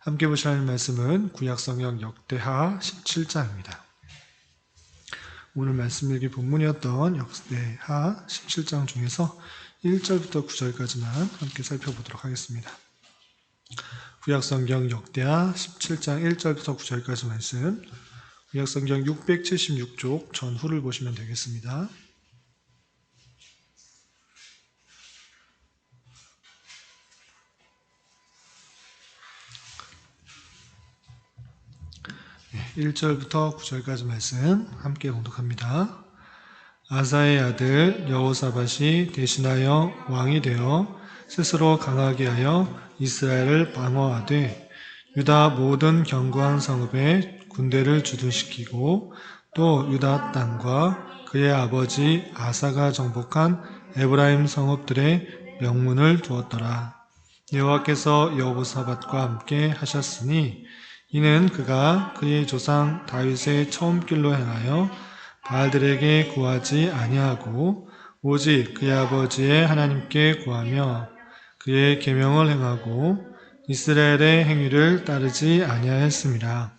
함께 보실 하나님 말씀은 구약성경 역대하 17장입니다. 오늘 말씀 읽기 본문이었던 역대하 17장 중에서 1절부터 9절까지만 함께 살펴보도록 하겠습니다. 구약성경 역대하 17장 1절부터 9절까지 말씀, 구약성경 676쪽 전후를 보시면 되겠습니다. 네, 1절부터 9절까지 말씀 함께 봉독합니다. 아사의 아들 여호사밧이 대신하여 왕이 되어 스스로 강하게 하여 이스라엘을 방어하되 유다 모든 견고한 성읍에 군대를 주둔시키고 또 유다 땅과 그의 아버지 아사가 정복한 에브라임 성읍들의 명문을 두었더라. 여호와께서 여호사밧과 함께 하셨으니 이는 그가 그의 조상 다윗의 처음길로 행하여 바알들에게 구하지 아니하고 오직 그의 아버지의 하나님께 구하며 그의 계명을 행하고 이스라엘의 행위를 따르지 아니하였습니다.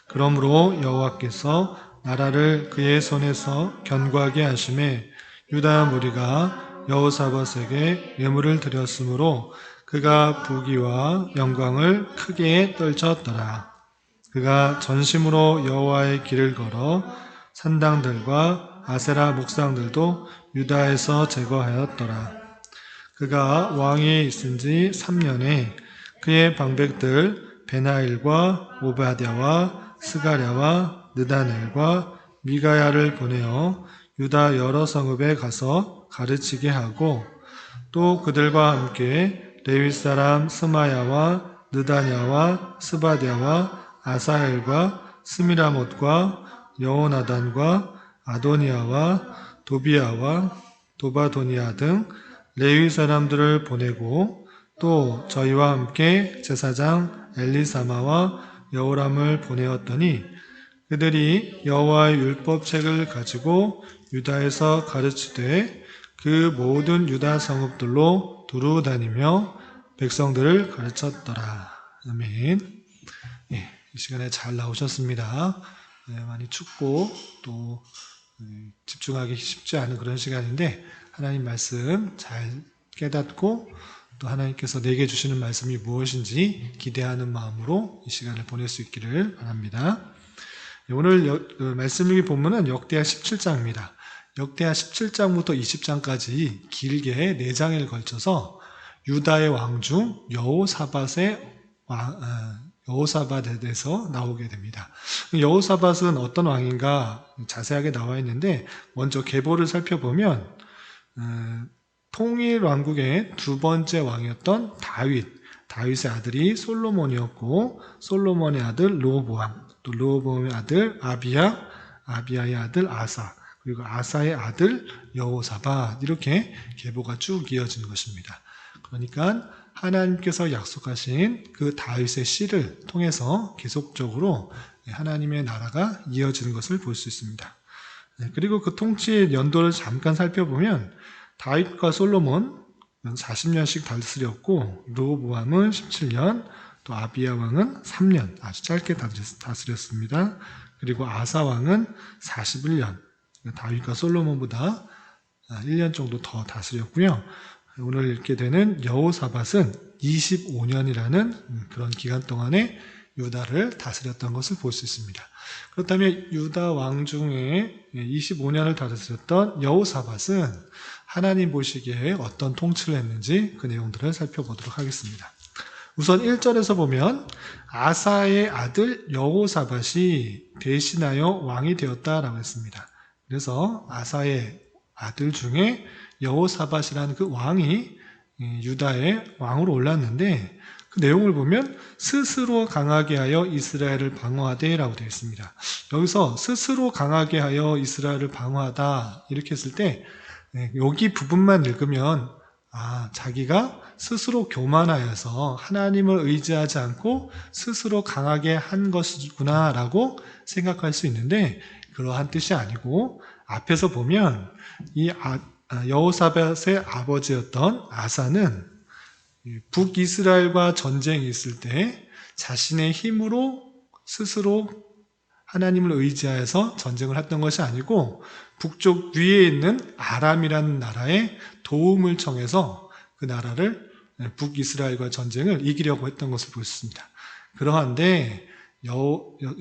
그러므로 여호와께서 나라를 그의 손에서 견고하게 하심에 유다 무리가 여호사밧에게 예물을 드렸으므로 그가 부귀와 영광을 크게 떨쳤더라. 그가 전심으로 여호와의 길을 걸어 산당들과 아세라 목상들도 유다에서 제거하였더라. 그가 왕위에 있은 지 3년에 그의 방백들 베나일과 오바댜와 스가랴와 느다넬과 미가야를 보내어 유다 여러 성읍에 가서 가르치게 하고 또 그들과 함께 레위 사람 스마야와 느다냐와 스바랴와 아사헬과 스미라못과 여호나단과 아도니아와 도비아와 도바도니아 등 레위 사람들을 보내고 또 저희와 함께 제사장 엘리사마와 여호람을 보내었더니 그들이 여호와의 율법책을 가지고 유다에서 가르치되 그 모든 유다 성읍들로 두루 다니며 백성들을 가르쳤더라. 아멘. 예, 이 시간에 잘 나오셨습니다. 많이 춥고 또 집중하기 쉽지 않은 그런 시간인데 하나님 말씀 잘 깨닫고 또 하나님께서 내게 주시는 말씀이 무엇인지 기대하는 마음으로 이 시간을 보낼 수 있기를 바랍니다. 오늘 말씀 읽기 본문은 역대하 17장입니다. 역대하 17장부터 20장까지 길게 4장에 걸쳐서 유다의 왕 중 여호사밧에 대해서 나오게 됩니다. 여호사밧은 어떤 왕인가 자세하게 나와 있는데 먼저 계보를 살펴보면 통일 왕국의 두 번째 왕이었던 다윗의 아들이 솔로몬이었고 솔로몬의 아들 르호보암, 또 르호보암의 아들 아비야의 아들 아사, 그리고 아사의 아들 여호사밧, 이렇게 계보가 쭉 이어지는 것입니다. 그러니까 하나님께서 약속하신 그 다윗의 씨를 통해서 계속적으로 하나님의 나라가 이어지는 것을 볼 수 있습니다. 그리고 그 통치의 연도를 잠깐 살펴보면 다윗과 솔로몬 40년씩 다스렸고 르호보암은 17년, 또 아비야 왕은 3년 아주 짧게 다스렸습니다. 그리고 아사 왕은 41년, 다윗과 솔로몬보다 1년 정도 더 다스렸고요. 오늘 읽게 되는 여호사밧은 25년이라는 그런 기간 동안에 유다를 다스렸던 것을 볼 수 있습니다. 그렇다면 유다 왕 중에 25년을 다스렸던 여호사밧은 하나님 보시기에 어떤 통치를 했는지 그 내용들을 살펴보도록 하겠습니다. 우선 1절에서 보면 아사의 아들 여호사밧이 대신하여 왕이 되었다라고 했습니다. 그래서 아사의 아들 중에 여호사밧이라는 그 왕이 유다의 왕으로 올랐는데 그 내용을 보면 스스로 강하게 하여 이스라엘을 방어하되 라고 되어 있습니다. 여기서 스스로 강하게 하여 이스라엘을 방어하다 이렇게 했을 때 여기 부분만 읽으면 자기가 스스로 교만하여서 하나님을 의지하지 않고 스스로 강하게 한 것이구나 라고 생각할 수 있는데 그러한 뜻이 아니고 앞에서 보면 이 여호사밧의 아버지였던 아사는 북이스라엘과 전쟁이 있을 때 자신의 힘으로 스스로 하나님을 의지하여서 전쟁을 했던 것이 아니고 북쪽 위에 있는 아람이라는 나라의 도움을 청해서 그 나라를 북이스라엘과 전쟁을 이기려고 했던 것을 볼 수 있습니다. 그러한데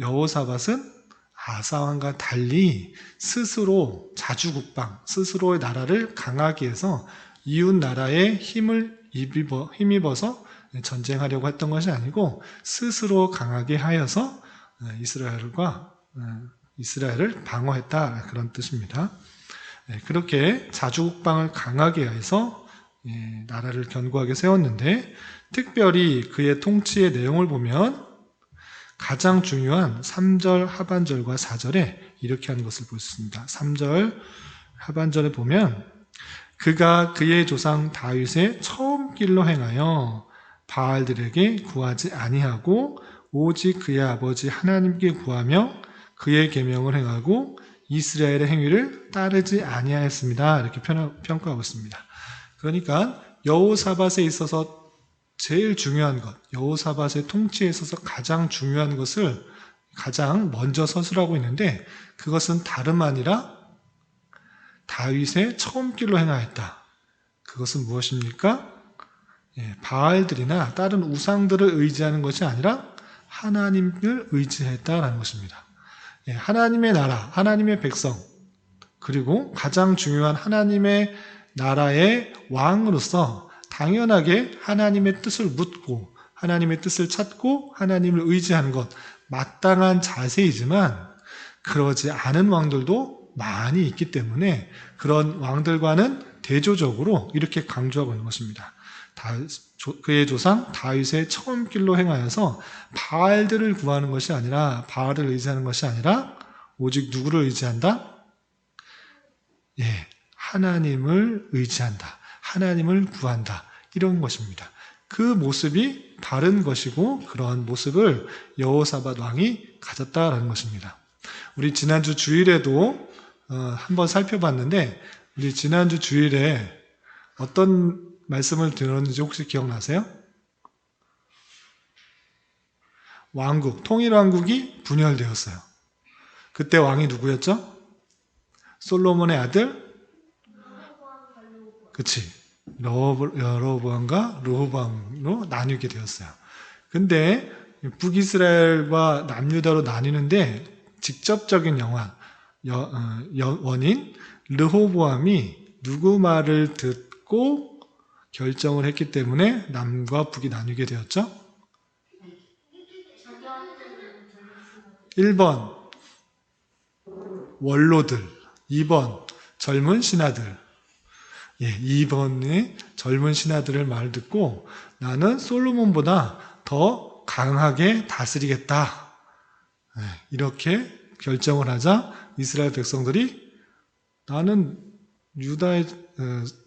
여호사밧은 아사왕과 달리 스스로 자주국방, 스스로의 나라를 강하게 해서 이웃 나라의 힘을 힘입어서 전쟁하려고 했던 것이 아니고 스스로 강하게 하여서 이스라엘을 방어했다, 그런 뜻입니다. 그렇게 자주국방을 강하게 해서 나라를 견고하게 세웠는데, 특별히 그의 통치의 내용을 보면 가장 중요한 3절 하반절과 4절에 이렇게 하는 것을 볼 수 있습니다. 3절 하반절에 보면 그가 그의 조상 다윗의 처음 길로 행하여 바알들에게 구하지 아니하고 오직 그의 아버지 하나님께 구하며 그의 계명을 행하고 이스라엘의 행위를 따르지 아니하였습니다. 이렇게 평가하고 있습니다. 그러니까 여호사밧에 있어서 제일 중요한 것, 여호사밧의 통치에 있어서 가장 중요한 것을 가장 먼저 서술하고 있는데, 그것은 다름 아니라 다윗의 처음 길로 행하였다. 그것은 무엇입니까? 바알들이나 다른 우상들을 의지하는 것이 아니라 하나님을 의지했다라는 것입니다. 하나님의 나라, 하나님의 백성, 그리고 가장 중요한 하나님의 나라의 왕으로서 당연하게 하나님의 뜻을 묻고 하나님의 뜻을 찾고 하나님을 의지하는 것, 마땅한 자세이지만 그러지 않은 왕들도 많이 있기 때문에 그런 왕들과는 대조적으로 이렇게 강조하고 있는 것입니다. 그의 조상 다윗의 처음 길로 행하여서 바알들을 구하는 것이 아니라, 바알을 의지하는 것이 아니라 오직 누구를 의지한다? 하나님을 의지한다. 하나님을 구한다. 이런 것입니다. 그 모습이 바른 것이고 그러한 모습을 여호사밧 왕이 가졌다라는 것입니다. 우리 지난주 주일에도 한번 살펴봤는데, 우리 지난주 주일에 어떤 말씀을 들었는지 혹시 기억나세요? 통일왕국이 분열되었어요. 그때 왕이 누구였죠? 솔로몬의 아들? 그치. 여로보암과 르호보암으로 나뉘게 되었어요. 근데 북이스라엘과 남유다로 나뉘는데 직접적인 원인, 르호보암이 누구 말을 듣고 결정을 했기 때문에 남과 북이 나뉘게 되었죠? 1번 원로들, 2번 젊은 신하들. 2번의 젊은 신하들의 말을 듣고 나는 솔로몬보다 더 강하게 다스리겠다. 이렇게 결정을 하자 이스라엘 백성들이 나는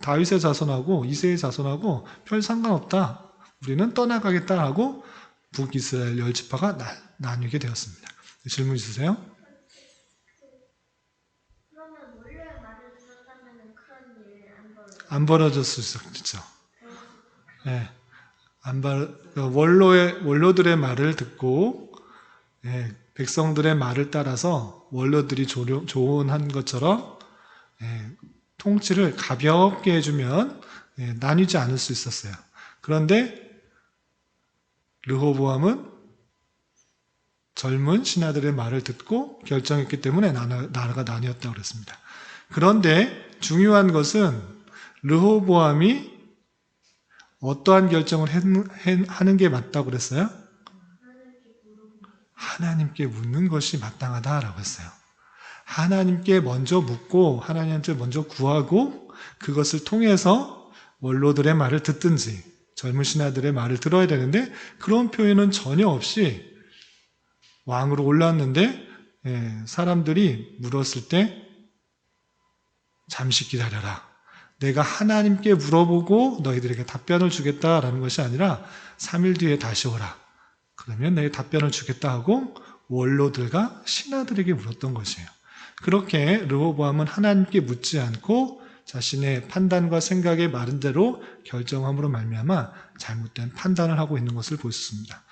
다윗의 자손하고 이새의 자손하고 별 상관없다. 우리는 떠나가겠다 하고 북이스라엘 10지파가 나뉘게 되었습니다. 질문 있으세요? 안 벌어졌을 수 있죠. 원로들의 말을 듣고 백성들의 말을 따라서 원로들이 조언한 것처럼 통치를 가볍게 해주면 나뉘지 않을 수 있었어요. 그런데 르호보암은 젊은 신하들의 말을 듣고 결정했기 때문에 나라가 나뉘었다고 그랬습니다. 그런데 중요한 것은 르호보암이 어떠한 결정을 하는 게 맞다고 그랬어요? 하나님께 묻는 것이 마땅하다라고 했어요. 하나님께 먼저 묻고 하나님한테 먼저 구하고 그것을 통해서 원로들의 말을 듣든지 젊은 신하들의 말을 들어야 되는데, 그런 표현은 전혀 없이 왕으로 올랐는데 사람들이 물었을 때 잠시 기다려라. 내가 하나님께 물어보고 너희들에게 답변을 주겠다라는 것이 아니라 3일 뒤에 다시 오라. 그러면 내 답변을 주겠다 하고 원로들과 신하들에게 물었던 것이에요. 그렇게 르호보암은 하나님께 묻지 않고 자신의 판단과 생각에 마른 대로 결정함으로 말미암아 잘못된 판단을 하고 있는 것을 볼 수 있습니다.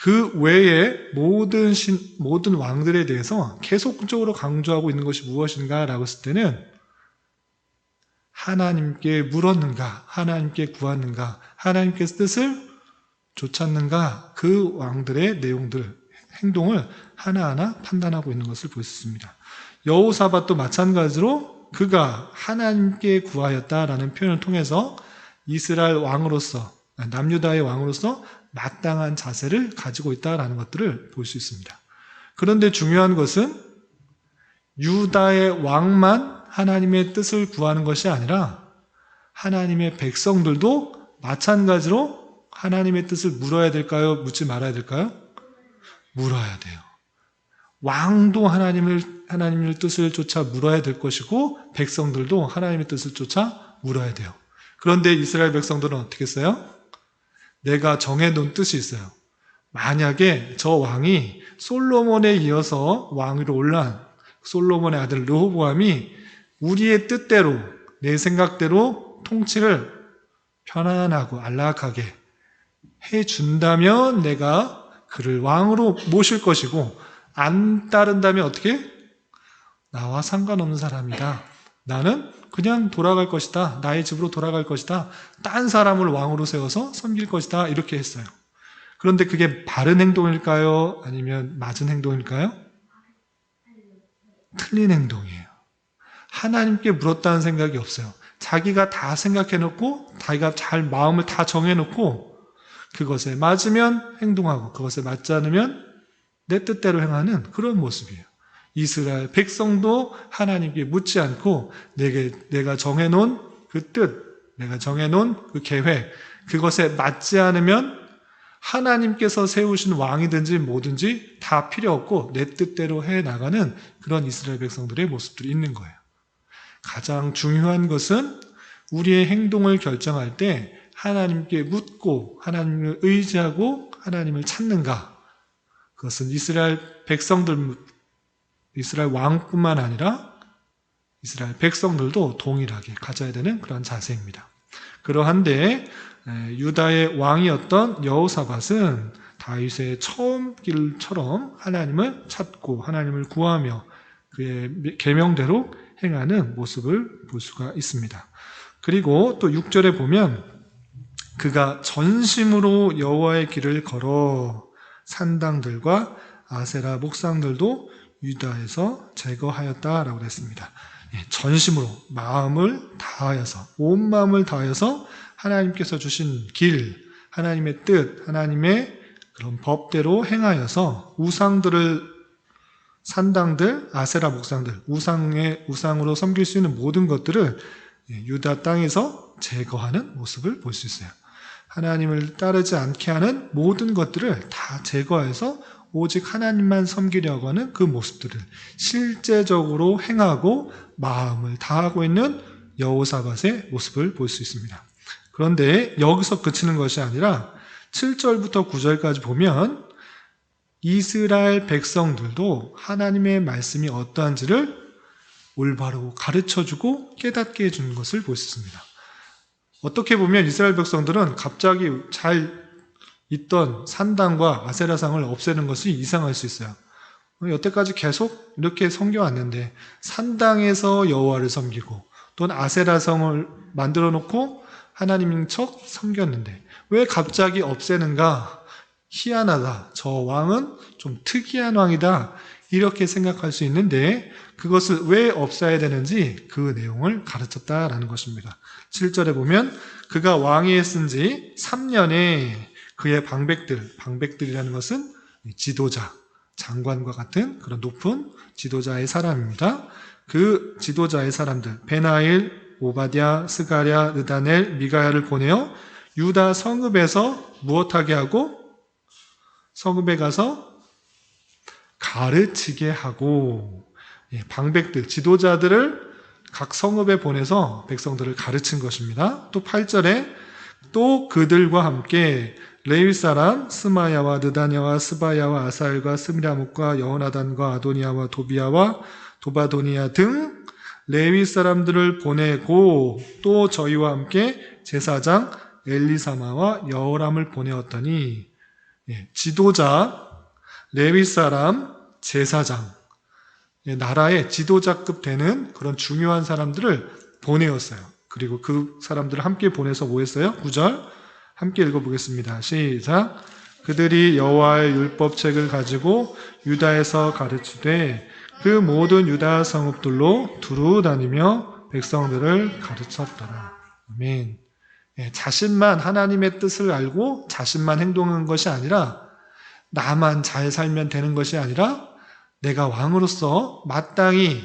그 외에 모든 왕들에 대해서 계속적으로 강조하고 있는 것이 무엇인가 라고 했을 때는 하나님께 물었는가, 하나님께 구하는가, 하나님께서 뜻을 좇았는가, 그 왕들의 내용들, 행동을 하나하나 판단하고 있는 것을 볼 수 있습니다. 여호사밧도 마찬가지로 그가 하나님께 구하였다라는 표현을 통해서 이스라엘 왕으로서, 남유다의 왕으로서 마땅한 자세를 가지고 있다라는 것들을 볼 수 있습니다. 그런데 중요한 것은 유다의 왕만 하나님의 뜻을 구하는 것이 아니라 하나님의 백성들도 마찬가지로 하나님의 뜻을 물어야 될까요? 묻지 말아야 될까요? 물어야 돼요. 왕도 하나님의 뜻을 쫓아 물어야 될 것이고 백성들도 하나님의 뜻을 쫓아 물어야 돼요. 그런데 이스라엘 백성들은 어떻게 했어요? 내가 정해놓은 뜻이 있어요. 만약에 저 왕이 솔로몬에 이어서 왕위로 올라온 솔로몬의 아들 르호보암이 우리의 뜻대로 내 생각대로 통치를 편안하고 안락하게 해준다면 내가 그를 왕으로 모실 것이고 안 따른다면 어떻게? 나와 상관없는 사람이다. 나는 그냥 돌아갈 것이다. 나의 집으로 돌아갈 것이다. 딴 사람을 왕으로 세워서 섬길 것이다. 이렇게 했어요. 그런데 그게 바른 행동일까요? 아니면 맞은 행동일까요? 틀린 행동이에요. 하나님께 물었다는 생각이 없어요. 자기가 다 생각해놓고 자기가 잘 마음을 다 정해놓고 그것에 맞으면 행동하고 그것에 맞지 않으면 내 뜻대로 행하는 그런 모습이에요. 이스라엘 백성도 하나님께 묻지 않고 내가 정해놓은 그 뜻, 내가 정해놓은 그 계획, 그것에 맞지 않으면 하나님께서 세우신 왕이든지 뭐든지 다 필요 없고 내 뜻대로 해나가는 그런 이스라엘 백성들의 모습들이 있는 거예요. 가장 중요한 것은 우리의 행동을 결정할 때 하나님께 묻고 하나님을 의지하고 하나님을 찾는가. 그것은 이스라엘 백성들, 이스라엘 왕뿐만 아니라 이스라엘 백성들도 동일하게 가져야 되는 그런 자세입니다. 그러한데 유다의 왕이었던 여호사밧은 다윗의 처음 길처럼 하나님을 찾고 하나님을 구하며 그의 계명대로 행하는 모습을 볼 수가 있습니다. 그리고 또 6절에 보면 그가 전심으로 여호와의 길을 걸어 산당들과 아세라 목상들도 유다에서 제거하였다라고 했습니다. 전심으로 마음을 다하여서 온 마음을 다하여서 하나님께서 주신 길, 하나님의 뜻, 하나님의 그런 법대로 행하여서 우상들을 산당들, 아세라 목상들, 우상으로 섬길 수 있는 모든 것들을 유다 땅에서 제거하는 모습을 볼 수 있어요. 하나님을 따르지 않게 하는 모든 것들을 다 제거해서 오직 하나님만 섬기려고 하는 그 모습들을 실제적으로 행하고 마음을 다하고 있는 여호사밧의 모습을 볼 수 있습니다. 그런데 여기서 그치는 것이 아니라 7절부터 9절까지 보면 이스라엘 백성들도 하나님의 말씀이 어떠한지를 올바로 가르쳐주고 깨닫게 해주는 것을 볼 수 있습니다. 어떻게 보면 이스라엘 백성들은 갑자기 잘 있던 산당과 아세라상을 없애는 것이 이상할 수 있어요. 여태까지 계속 이렇게 섬겨왔는데 산당에서 여호와를 섬기고 또는 아세라성을 만들어 놓고 하나님인 척 섬겼는데 왜 갑자기 없애는가? 희한하다. 저 왕은 좀 특이한 왕이다. 이렇게 생각할 수 있는데 그것을 왜 없애야 되는지 그 내용을 가르쳤다라는 것입니다. 7절에 보면 그가 왕위에 쓴 지 3년에 그의 방백들이라는 것은 지도자, 장관과 같은 그런 높은 지도자의 사람입니다. 그 지도자의 사람들, 베나일, 오바댜, 스가랴, 느다넬, 미가야를 보내어 유다 성읍에서 무엇하게 하고 성읍에 가서 가르치게 하고 방백들, 지도자들을 각 성읍에 보내서 백성들을 가르친 것입니다. 또 8절에 또 그들과 함께 레위 사람 스마야와 느다냐와 스바야와 아사엘과 스미라목과 여호나단과 아도니아와 도비야와 도바도니아 등 레위 사람들을 보내고 또 저희와 함께 제사장 엘리사마와 여호람을 보내었더니 지도자, 레위 사람, 제사장, 나라의 지도자급 되는 그런 중요한 사람들을 보내었어요. 그리고 그 사람들을 함께 보내서 뭐 했어요? 9절 함께 읽어보겠습니다. 시작. 그들이 여호와의 율법책을 가지고 유다에서 가르치되 그 모든 유다 성읍들로 두루 다니며 백성들을 가르쳤더라. 아멘. 자신만 하나님의 뜻을 알고 자신만 행동한 것이 아니라 나만 잘 살면 되는 것이 아니라 내가 왕으로서 마땅히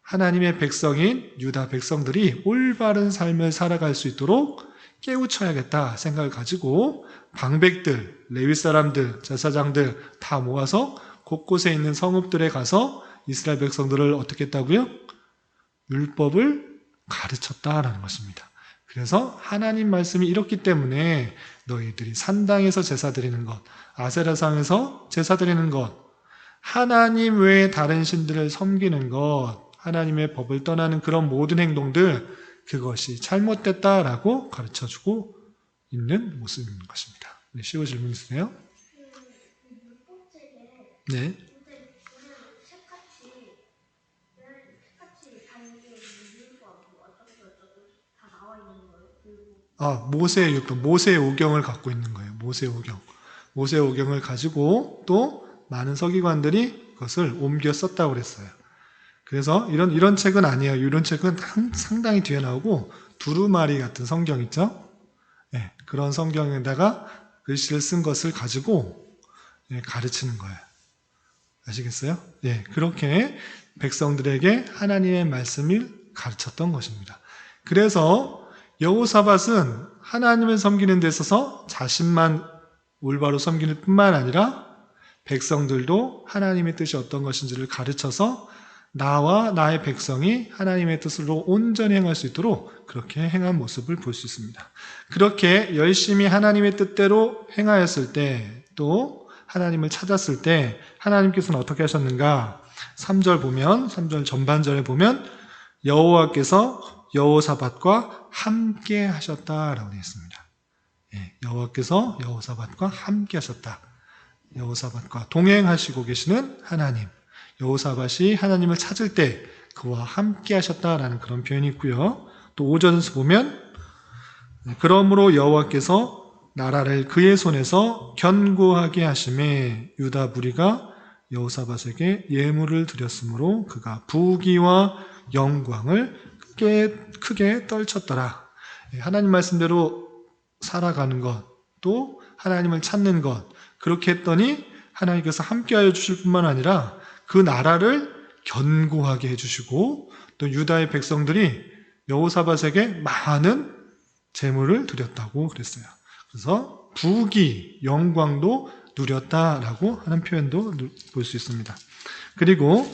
하나님의 백성인 유다 백성들이 올바른 삶을 살아갈 수 있도록 깨우쳐야겠다 생각을 가지고 방백들, 레위 사람들, 제사장들 다 모아서 곳곳에 있는 성읍들에 가서 이스라엘 백성들을 어떻게 했다고요? 율법을 가르쳤다라는 것입니다. 그래서 하나님 말씀이 이렇기 때문에 너희들이 산당에서 제사 드리는 것, 아세라상에서 제사 드리는 것, 하나님 외에 다른 신들을 섬기는 것, 하나님의 법을 떠나는 그런 모든 행동들, 그것이 잘못됐다라고 가르쳐주고 있는 모습인 것입니다. 네, 쉬운 질문 있으세요? 네. 모세의 율법, 모세의 오경을 갖고 있는 거예요. 모세의 오경. 모세의 오경을 가지고 또 많은 서기관들이 그것을 옮겨 썼다고 그랬어요. 그래서 이런 책은 아니에요. 이런 책은 상당히 뒤에 나오고 두루마리 같은 성경 있죠? 네, 그런 성경에다가 글씨를 쓴 것을 가지고 가르치는 거예요. 아시겠어요? 예, 그렇게 백성들에게 하나님의 말씀을 가르쳤던 것입니다. 그래서 여호사밧은 하나님을 섬기는 데 있어서 자신만 올바로 섬기는 뿐만 아니라 백성들도 하나님의 뜻이 어떤 것인지를 가르쳐서 나와 나의 백성이 하나님의 뜻으로 온전히 행할 수 있도록 그렇게 행한 모습을 볼 수 있습니다. 그렇게 열심히 하나님의 뜻대로 행하였을 때, 또 하나님을 찾았을 때 하나님께서는 어떻게 하셨는가? 3절 전반절에 보면 여호와께서 여호사밧과 함께 하셨다라고 되어 있습니다. 여호와께서 여호사밧과 함께 하셨다. 여호사밧과 동행하시고 계시는 하나님, 여호사밧이 하나님을 찾을 때 그와 함께 하셨다라는 그런 표현이 있고요. 또 5절에서 보면 그러므로 여호와께서 나라를 그의 손에서 견고하게 하심에 유다 무리가 여호사밧에게 예물을 드렸으므로 그가 부귀와 영광을 크게 떨쳤더라. 하나님 말씀대로 살아가는 것, 또 하나님을 찾는 것, 그렇게 했더니 하나님께서 함께하여 주실 뿐만 아니라 그 나라를 견고하게 해주시고 또 유다의 백성들이 여호사밧에게 많은 재물을 드렸다고 그랬어요. 그래서 부귀, 영광도 누렸다라고 하는 표현도 볼 수 있습니다. 그리고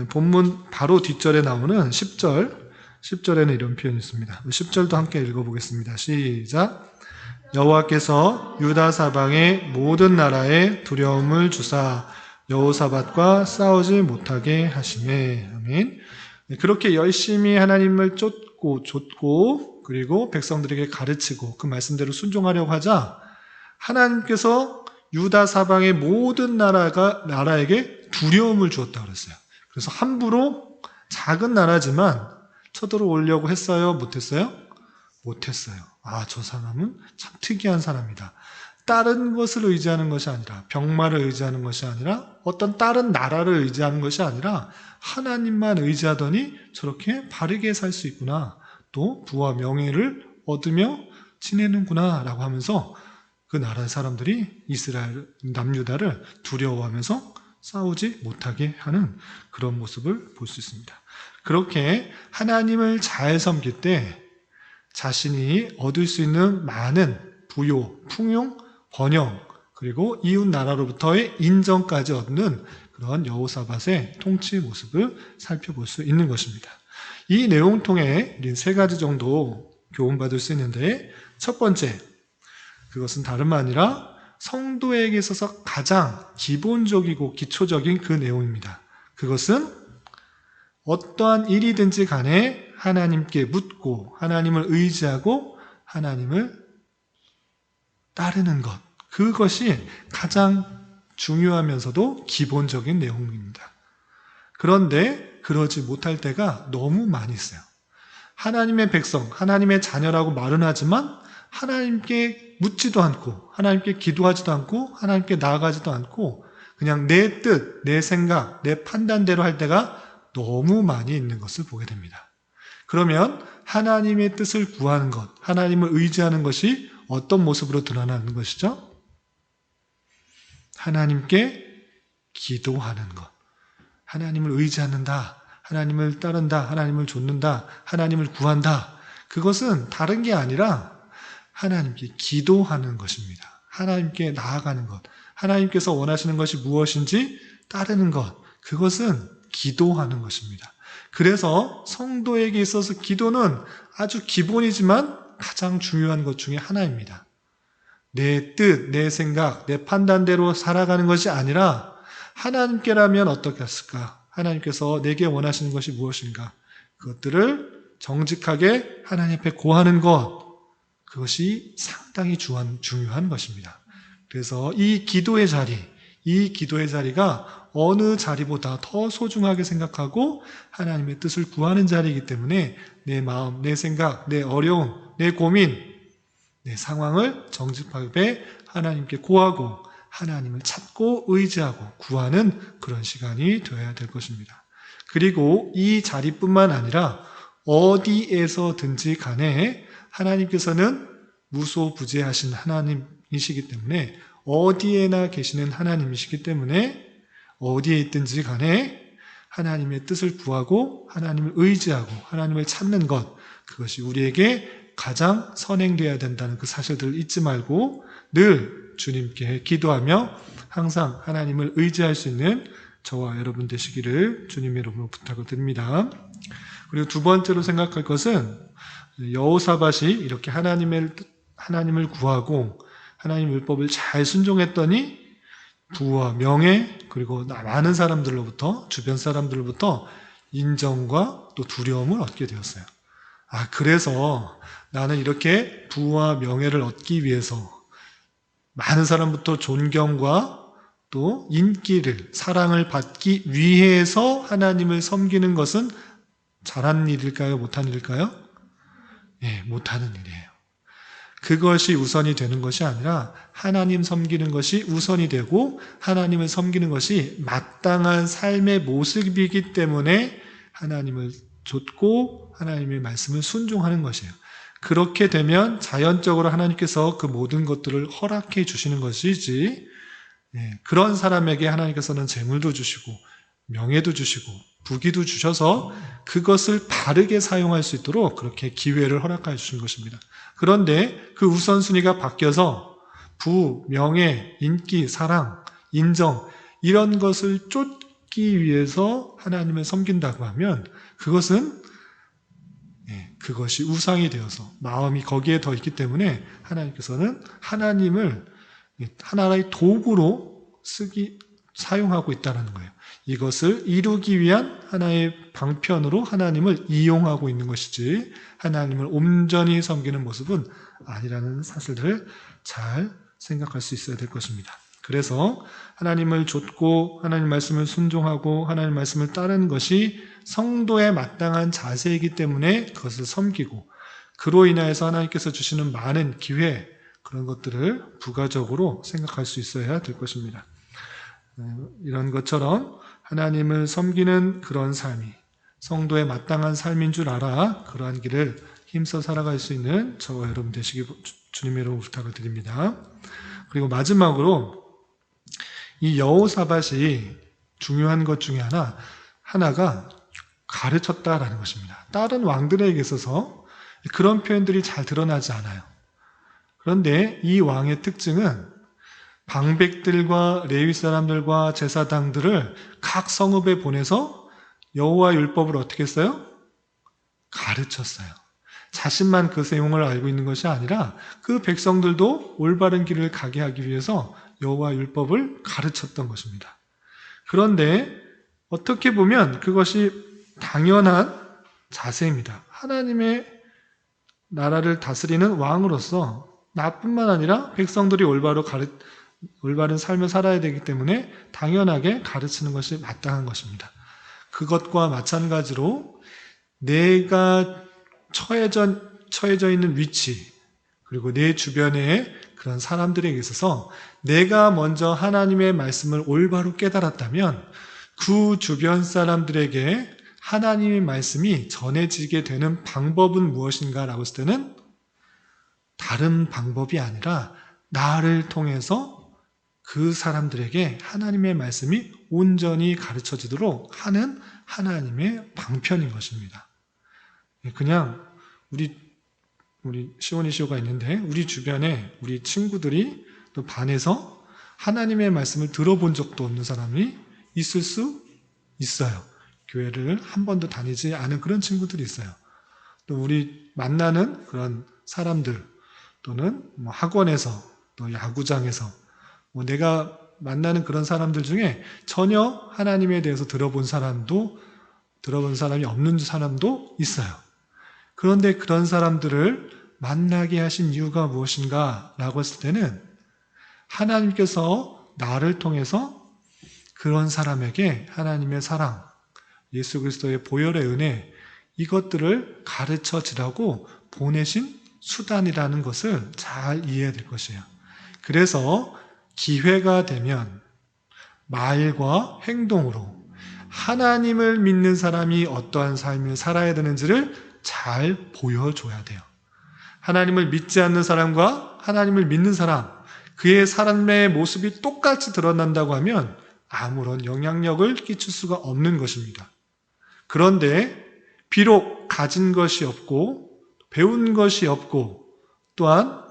본문 바로 뒷절에 나오는 10절에는 이런 표현이 있습니다. 10절도 함께 읽어보겠습니다. 시작. 여호와께서 유다 사방의 모든 나라에 두려움을 주사 여호사밧과 싸우지 못하게 하시매. 아멘. 그렇게 열심히 하나님을 쫓고 그리고 백성들에게 가르치고 그 말씀대로 순종하려고 하자 하나님께서 유다 사방의 모든 나라에게 두려움을 주었다고 그랬어요. 그래서 함부로 작은 나라지만 쳐들어오려고 했어요? 못했어요? 못했어요. 저 사람은 참 특이한 사람이다. 다른 것을 의지하는 것이 아니라, 병마를 의지하는 것이 아니라, 어떤 다른 나라를 의지하는 것이 아니라 하나님만 의지하더니 저렇게 바르게 살 수 있구나. 또 부와 명예를 얻으며 지내는구나 라고 하면서 그 나라의 사람들이 이스라엘 남유다를 두려워하면서 싸우지 못하게 하는 그런 모습을 볼 수 있습니다. 그렇게 하나님을 잘 섬길 때 자신이 얻을 수 있는 많은 부요, 풍요, 번영, 그리고 이웃 나라로부터의 인정까지 얻는 그런 여호사밧의 통치 모습을 살펴볼 수 있는 것입니다. 이 내용 통해 우리는 세 가지 정도 교훈받을 수 있는데, 첫 번째, 그것은 다름 아니라 성도에게 있어서 가장 기본적이고 기초적인 그 내용입니다. 그것은 어떠한 일이든지 간에 하나님께 묻고 하나님을 의지하고 하나님을 따르는 것, 그것이 가장 중요하면서도 기본적인 내용입니다. 그런데 그러지 못할 때가 너무 많이 있어요. 하나님의 백성, 하나님의 자녀라고 말은 하지만 하나님께 묻지도 않고 하나님께 기도하지도 않고 하나님께 나아가지도 않고 그냥 내 뜻, 내 생각, 내 판단대로 할 때가 너무 많이 있는 것을 보게 됩니다. 그러면 하나님의 뜻을 구하는 것, 하나님을 의지하는 것이 어떤 모습으로 드러나는 것이죠? 하나님께 기도하는 것. 하나님을 의지한다. 하나님을 따른다. 하나님을 좇는다. 하나님을 구한다. 그것은 다른 게 아니라 하나님께 기도하는 것입니다. 하나님께 나아가는 것. 하나님께서 원하시는 것이 무엇인지 따르는 것. 그것은 기도하는 것입니다. 그래서 성도에게 있어서 기도는 아주 기본이지만 가장 중요한 것 중에 하나입니다. 내 뜻, 내 생각, 내 판단대로 살아가는 것이 아니라 하나님께라면 어떻게 했을까? 하나님께서 내게 원하시는 것이 무엇인가? 그것들을 정직하게 하나님 앞에 고하는 것, 그것이 상당히 중요한 것입니다. 그래서 이 기도의 자리가 어느 자리보다 더 소중하게 생각하고 하나님의 뜻을 구하는 자리이기 때문에 내 마음, 내 생각, 내 어려움, 내 고민, 내 상황을 정직하게 하나님께 고하고 하나님을 찾고 의지하고 구하는 그런 시간이 되어야 될 것입니다. 그리고 이 자리뿐만 아니라 어디에서든지 간에 하나님께서는 무소부재하신 하나님이시기 때문에 어디에나 계시는 하나님이시기 때문에 어디에 있든지 간에 하나님의 뜻을 구하고 하나님을 의지하고 하나님을 찾는 것, 그것이 우리에게 가장 선행되어야 된다는 그 사실들을 잊지 말고 늘 주님께 기도하며 항상 하나님을 의지할 수 있는 저와 여러분 되시기를 주님의 이름으로 부탁을 드립니다. 그리고 두 번째로 생각할 것은 여호사밧이 이렇게 하나님을 구하고 하나님 율법을 잘 순종했더니 부와 명예 그리고 많은 사람들로부터 주변 사람들로부터 인정과 또 두려움을 얻게 되었어요. 그래서 나는 이렇게 부와 명예를 얻기 위해서 많은 사람부터 존경과 또 인기를 사랑을 받기 위해서 하나님을 섬기는 것은 잘하는 일일까요? 못하는 일일까요? 네, 못하는 일이에요. 그것이 우선이 되는 것이 아니라 하나님 섬기는 것이 우선이 되고 하나님을 섬기는 것이 마땅한 삶의 모습이기 때문에 하나님을 좇고 하나님의 말씀을 순종하는 것이에요. 그렇게 되면 자연적으로 하나님께서 그 모든 것들을 허락해 주시는 것이지 그런 사람에게 하나님께서는 재물도 주시고 명예도 주시고 부귀도 주셔서 그것을 바르게 사용할 수 있도록 그렇게 기회를 허락해 주신 것입니다. 그런데 그 우선순위가 바뀌어서 부, 명예, 인기, 사랑, 인정 이런 것을 쫓기 위해서 하나님을 섬긴다고 하면 그것이 우상이 되어서 마음이 거기에 더 있기 때문에 하나님께서는 하나님을 하나의 도구로 사용하고 있다는 거예요. 이것을 이루기 위한 하나의 방편으로 하나님을 이용하고 있는 것이지 하나님을 온전히 섬기는 모습은 아니라는 사실들을 잘 생각할 수 있어야 될 것입니다. 그래서 하나님을 좇고 하나님 말씀을 순종하고 하나님 말씀을 따르는 것이 성도의 마땅한 자세이기 때문에 그것을 섬기고 그로 인하여서 하나님께서 주시는 많은 기회 그런 것들을 부가적으로 생각할 수 있어야 될 것입니다. 이런 것처럼 하나님을 섬기는 그런 삶이 성도의 마땅한 삶인 줄 알아 그러한 길을 힘써 살아갈 수 있는 저와 여러분 되시기 주님의 이름으로 부탁을 드립니다. 그리고 마지막으로 이 여호사밧이 중요한 것 중에 하나가 가르쳤다라는 것입니다. 다른 왕들에게 있어서 그런 표현들이 잘 드러나지 않아요. 그런데 이 왕의 특징은 방백들과 레위 사람들과 제사장들을 각 성읍에 보내서 여호와 율법을 어떻게 했어요? 가르쳤어요. 자신만 그 내용을 알고 있는 것이 아니라 그 백성들도 올바른 길을 가게 하기 위해서 여호와 율법을 가르쳤던 것입니다. 그런데 어떻게 보면 그것이 당연한 자세입니다. 하나님의 나라를 다스리는 왕으로서 나뿐만 아니라 백성들이 올바른 삶을 살아야 되기 때문에 당연하게 가르치는 것이 마땅한 것입니다. 그것과 마찬가지로 내가 처해져 있는 위치, 그리고 내 주변에 그런 사람들에게 있어서 내가 먼저 하나님의 말씀을 올바로 깨달았다면 그 주변 사람들에게 하나님의 말씀이 전해지게 되는 방법은 무엇인가 라고 했을 때는 다른 방법이 아니라 나를 통해서 그 사람들에게 하나님의 말씀이 온전히 가르쳐지도록 하는 하나님의 방편인 것입니다. 그냥 우리 시온이시오가 있는데 우리 주변에 우리 친구들이 또 반에서 하나님의 말씀을 들어본 적도 없는 사람이 있을 수 있어요. 교회를 한 번도 다니지 않은 그런 친구들이 있어요. 또 우리 만나는 그런 사람들 또는 학원에서 또 야구장에서 내가 만나는 그런 사람들 중에 전혀 하나님에 대해서 들어본 사람이 없는 사람도 있어요. 그런데 그런 사람들을 만나게 하신 이유가 무엇인가 라고 했을 때는 하나님께서 나를 통해서 그런 사람에게 하나님의 사랑, 예수 그리스도의 보혈의 은혜, 이것들을 가르쳐 주라고 보내신 수단이라는 것을 잘 이해해야 될 것이에요. 그래서 기회가 되면 말과 행동으로 하나님을 믿는 사람이 어떠한 삶을 살아야 되는지를 잘 보여줘야 돼요. 하나님을 믿지 않는 사람과 하나님을 믿는 사람, 그의 삶의 모습이 똑같이 드러난다고 하면 아무런 영향력을 끼칠 수가 없는 것입니다. 그런데 비록 가진 것이 없고 배운 것이 없고 또한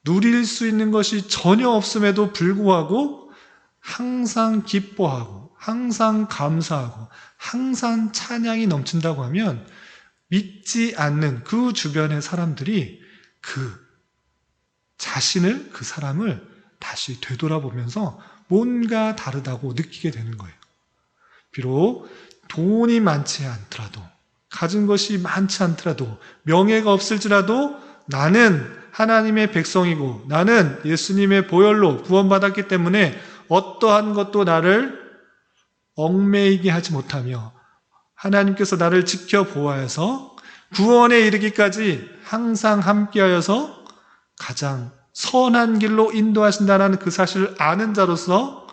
누릴 수 있는 것이 전혀 없음에도 불구하고 항상 기뻐하고 항상 감사하고 항상 찬양이 넘친다고 하면 믿지 않는 그 주변의 사람들이 그 사람을 다시 되돌아보면서 뭔가 다르다고 느끼게 되는 거예요. 비록 돈이 많지 않더라도, 가진 것이 많지 않더라도, 명예가 없을지라도 나는 하나님의 백성이고 나는 예수님의 보혈로 구원받았기 때문에 어떠한 것도 나를 얽매이게 하지 못하며 하나님께서 나를 지켜보아서 구원에 이르기까지 항상 함께하여서 가장 선한 길로 인도하신다는 그 사실을 아는 자로서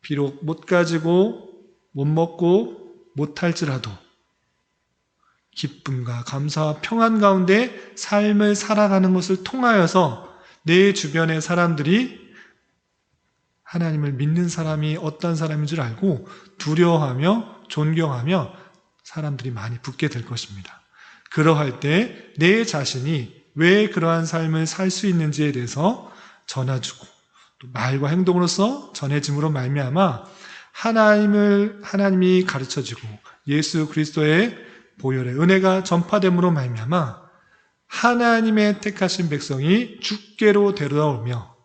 비록 못 가지고 못 먹고 못할지라도 기쁨과 감사와 평안 가운데 삶을 살아가는 것을 통하여서 내 주변의 사람들이 하나님을 믿는 사람이 어떤 사람인 줄 알고 두려워하며 존경하며 사람들이 많이 붙게 될 것입니다. 그러할 때 내 자신이 왜 그러한 삶을 살 수 있는지에 대해서 전해주고 또 말과 행동으로서 전해짐으로 말미암아 하나님이 가르쳐지고 예수 그리스도의 보혈의 은혜가 전파됨으로 말미암아 하나님의 택하신 백성이 주께로 데려오며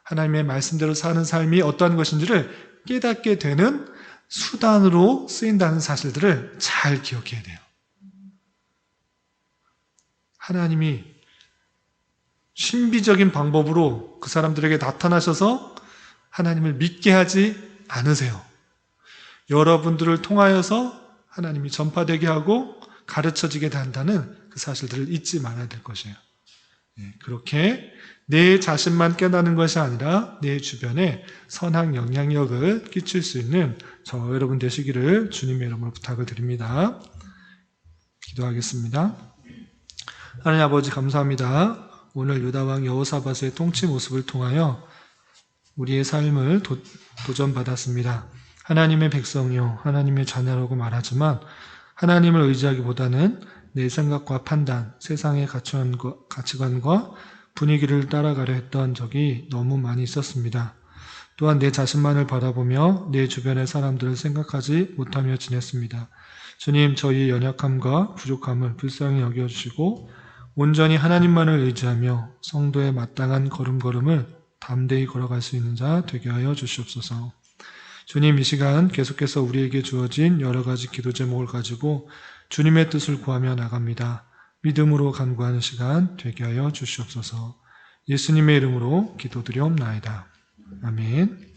하나님의 말씀대로 사는 삶이 어떠한 것인지를 깨닫게 되는 수단으로 쓰인다는 사실들을 잘 기억해야 돼요. 하나님이 신비적인 방법으로 그 사람들에게 나타나셔서 하나님을 믿게 하지 않으세요. 여러분들을 통하여서 하나님이 전파되게 하고 가르쳐지게 한다는 그 사실들을 잊지 말아야 될 것이에요. 그렇게 내 자신만 깨닫는 것이 아니라 내 주변에 선한 영향력을 끼칠 수 있는 저 여러분 되시기를 주님의 이름으로 부탁을 드립니다. 기도하겠습니다. 하나님 아버지 감사합니다. 오늘 유다왕 여호사밧의 통치 모습을 통하여 우리의 삶을 도전받았습니다. 하나님의 백성이요 하나님의 자녀라고 말하지만 하나님을 의지하기보다는 내 생각과 판단, 세상의 가치관과 분위기를 따라가려 했던 적이 너무 많이 있었습니다. 또한 내 자신만을 바라보며 내 주변의 사람들을 생각하지 못하며 지냈습니다. 주님, 저희의 연약함과 부족함을 불쌍히 여겨주시고 온전히 하나님만을 의지하며 성도의 마땅한 걸음걸음을 담대히 걸어갈 수 있는 자 되게 하여 주시옵소서. 주님, 이 시간 계속해서 우리에게 주어진 여러 가지 기도 제목을 가지고 주님의 뜻을 구하며 나갑니다. 믿음으로 간구하는 시간 되게 하여 주시옵소서. 예수님의 이름으로 기도드리옵나이다. 아멘.